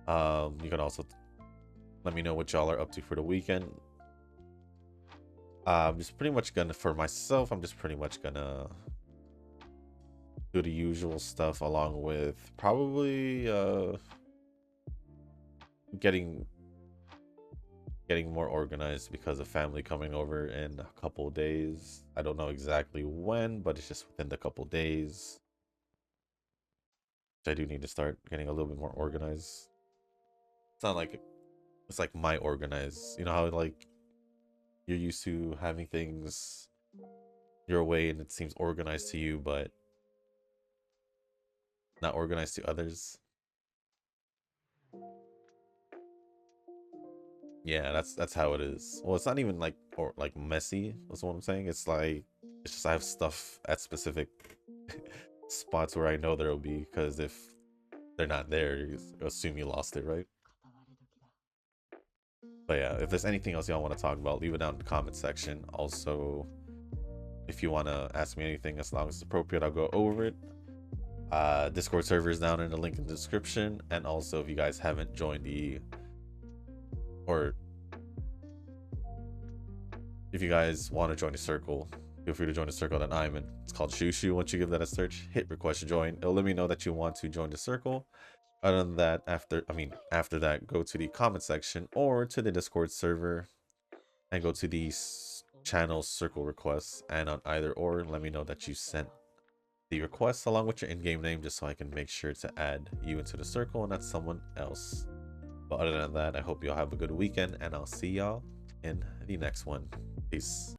You can also let me know what y'all are up to for the weekend. I'm just pretty much gonna, for myself, I'm just pretty much gonna do the usual stuff, along with probably getting more organized because of family coming over in a couple days. I don't know exactly when, but it's just within the couple days. I do need to start getting a little bit more organized. It's not like it's like my organized, you know how like you're used to having things your way and it seems organized to you, but not organized to others. Yeah, that's how it is. Well, it's not even like, or like messy, that's what I'm saying. It's like, it's just I have stuff at specific spots where I know there'll be, because if they're not there, you assume you lost it, right? But yeah, if there's anything else y'all want to talk about, leave it down in the comment section. Also, if you want to ask me anything, as long as it's appropriate, I'll go over it. Discord server is down in the link in the description. And also, if you guys haven't joined or if you guys want to join the circle, feel free to join the circle that I'm in. It's called Shushu. Once you give that a search, hit request to join. It'll let me know that you want to join the circle. Other than that, after that, go to the comment section or to the Discord server and go to the channel circle requests. And on either or, let me know that you sent the request along with your in-game name, just so I can make sure to add you into the circle and not someone else. But other than that, I hope y'all have a good weekend, and I'll see y'all in the next one. Peace.